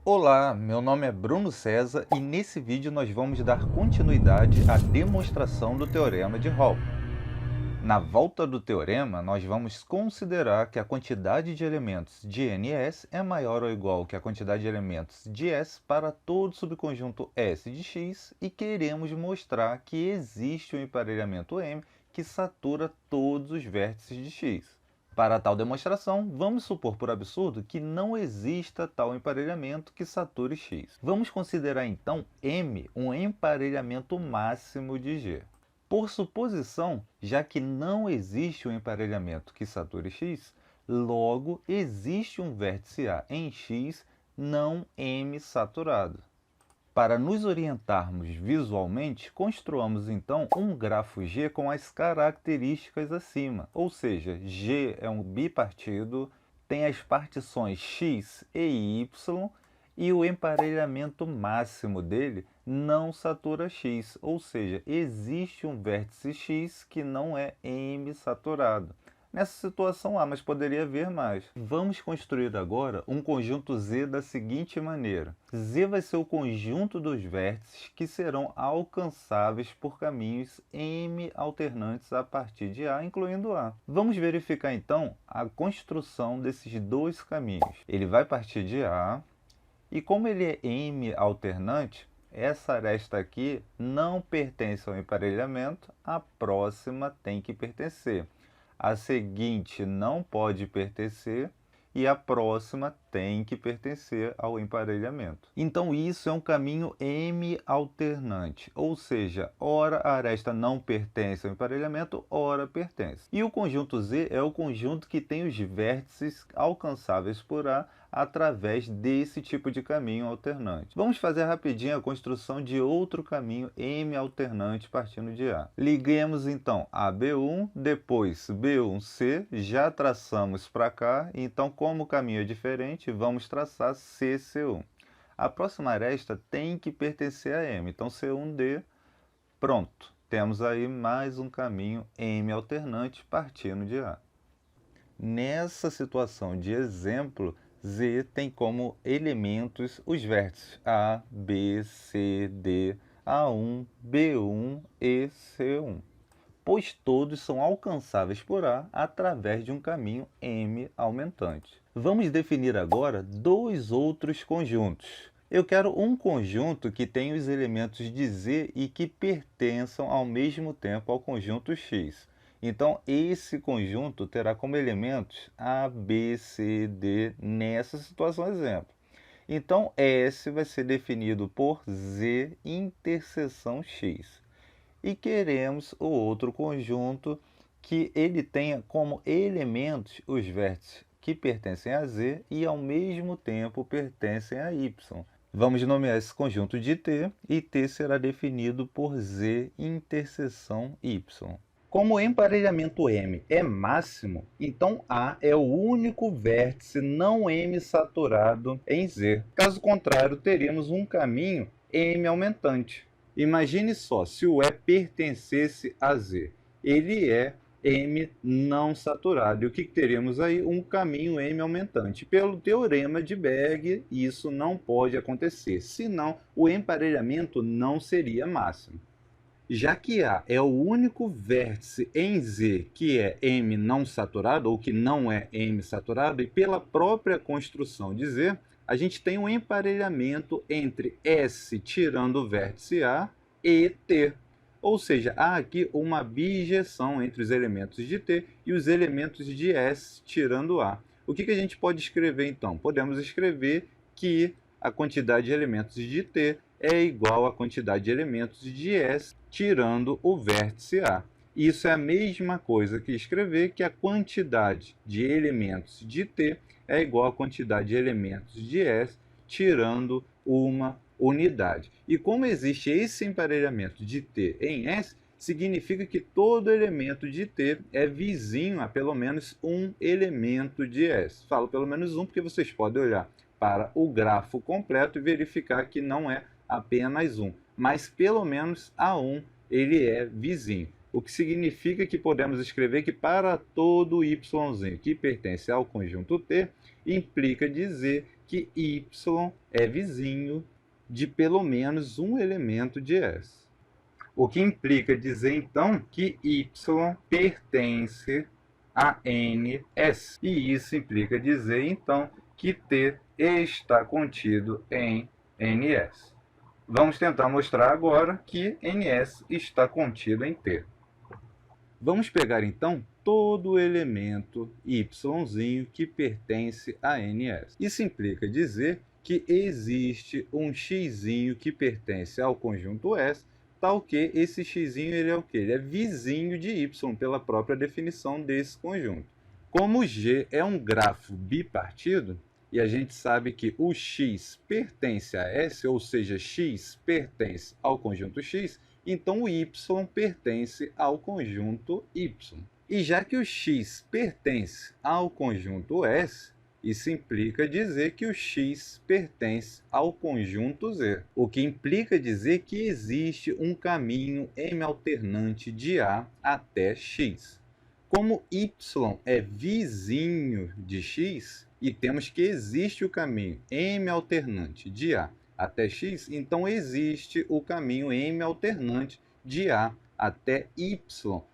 Olá, meu nome é Bruno César e nesse vídeo nós vamos dar continuidade à demonstração do Teorema de Hall. Na volta do teorema, nós vamos considerar que a quantidade de elementos de NS é maior ou igual que a quantidade de elementos de S para todo subconjunto S de X e queremos mostrar que existe um emparelhamento M que satura todos os vértices de X. Para tal demonstração, vamos supor por absurdo que não exista tal emparelhamento que sature X. Vamos considerar então M um emparelhamento máximo de G. Por suposição, já que não existe um emparelhamento que sature X, logo existe um vértice A em X não M saturado. Para nos orientarmos visualmente, construamos então um grafo G com as características acima, ou seja, G é um bipartido, tem as partições X e Y, e o emparelhamento máximo dele não satura X, ou seja, existe um vértice X que não é M saturado. Nessa situação A, mas poderia haver mais. Vamos construir agora um conjunto Z da seguinte maneira. Z vai ser o conjunto dos vértices que serão alcançáveis por caminhos M alternantes a partir de A, incluindo A. Vamos verificar então a construção desses dois caminhos. Ele vai partir de A, e como ele é M alternante, essa aresta aqui não pertence ao emparelhamento, a próxima tem que pertencer. A seguinte não pode pertencer e a próxima tem que pertencer ao emparelhamento. Então isso é um caminho M alternante, ou seja, ora a aresta não pertence ao emparelhamento, ora pertence. E o conjunto Z é o conjunto que tem os vértices alcançáveis por A através desse tipo de caminho alternante. Vamos fazer rapidinho a construção de outro caminho M alternante partindo de A. Liguemos então a B1, depois B1C, já traçamos para cá, então como o caminho é diferente, vamos traçar CC1. A próxima aresta tem que pertencer a M, então C1D, pronto. Temos aí mais um caminho M alternante partindo de A. Nessa situação de exemplo, Z tem como elementos os vértices A, B, C, D, A1, B1 e C1, pois todos são alcançáveis por A através de um caminho M aumentante. Vamos definir agora dois outros conjuntos. Eu quero um conjunto que tenha os elementos de Z e que pertençam ao mesmo tempo ao conjunto X. Então, esse conjunto terá como elementos A, B, C, D nessa situação exemplo. Então, S vai ser definido por Z interseção X. E queremos o outro conjunto que ele tenha como elementos os vértices que pertencem a Z e ao mesmo tempo pertencem a Y. Vamos nomear esse conjunto de T e T será definido por Z interseção Y. Como o emparelhamento M é máximo, então A é o único vértice não M saturado em Z. Caso contrário, teríamos um caminho M aumentante. Imagine só, se o E pertencesse a Z, ele é M não saturado. E o que teríamos aí? Um caminho M aumentante. Pelo teorema de Berg, isso não pode acontecer, senão o emparelhamento não seria máximo. Já que A é o único vértice em Z que é M não saturado, ou que não é M saturado, e pela própria construção de Z, a gente tem um emparelhamento entre S tirando o vértice A e T. Ou seja, há aqui uma bijeção entre os elementos de T e os elementos de S tirando A. O que a gente pode escrever então? Podemos escrever que a quantidade de elementos de T é igual à quantidade de elementos de S tirando o vértice A. Isso é a mesma coisa que escrever que a quantidade de elementos de T é igual à quantidade de elementos de S tirando uma unidade. E como existe esse emparelhamento de T em S, significa que todo elemento de T é vizinho a pelo menos um elemento de S. Falo pelo menos um porque vocês podem olhar para o grafo completo e verificar que não é apenas um, mas pelo menos a um ele é vizinho. O que significa que podemos escrever que para todo yzinho que pertence ao conjunto T, implica dizer que y é vizinho de pelo menos um elemento de S. O que implica dizer, então, que y pertence a NS. E isso implica dizer, então, que T está contido em NS. Vamos tentar mostrar agora que NS está contido em T. Vamos pegar, então, todo o elemento y que pertence a NS. Isso implica dizer que existe um x que pertence ao conjunto S, tal que esse x ele é o quê? Ele é vizinho de y, pela própria definição desse conjunto. Como G é um grafo bipartido, e a gente sabe que o x pertence a S, ou seja, x pertence ao conjunto X, então o y pertence ao conjunto Y. E já que o x pertence ao conjunto S, isso implica dizer que o x pertence ao conjunto Z, o que implica dizer que existe um caminho M-alternante de A até x. Como y é vizinho de x, e temos que existe o caminho M-alternante de A até x, então existe o caminho M-alternante de A até y,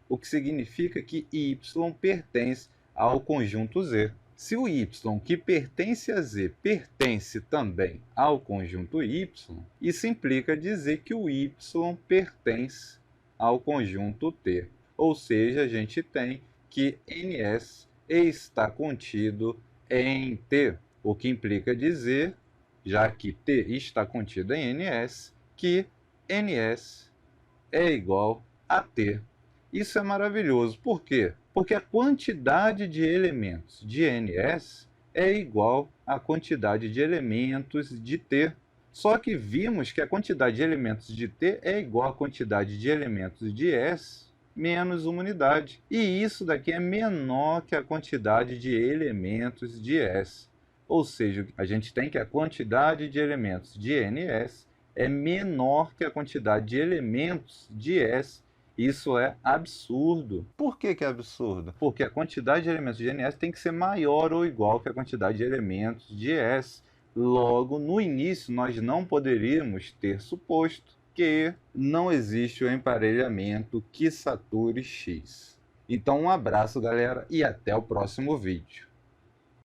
o que significa que y pertence ao conjunto Z. Se o y que pertence a Z pertence também ao conjunto y, isso implica dizer que o y pertence ao conjunto T. Ou seja, a gente tem que NS está contido em T, o que implica dizer, já que T está contido em NS, que NS é igual a T. Isso é maravilhoso. Por quê? Porque a quantidade de elementos de NS é igual à quantidade de elementos de T. Só que vimos que a quantidade de elementos de T é igual à quantidade de elementos de S menos uma unidade. E isso daqui é menor que a quantidade de elementos de S. Ou seja, a gente tem que a quantidade de elementos de NS é menor que a quantidade de elementos de S. Isso é absurdo. Por que é absurdo? Porque a quantidade de elementos de NS tem que ser maior ou igual que a quantidade de elementos de S. Logo, no início, nós não poderíamos ter suposto que não existe o emparelhamento que sature X. Então, um abraço, galera, e até o próximo vídeo.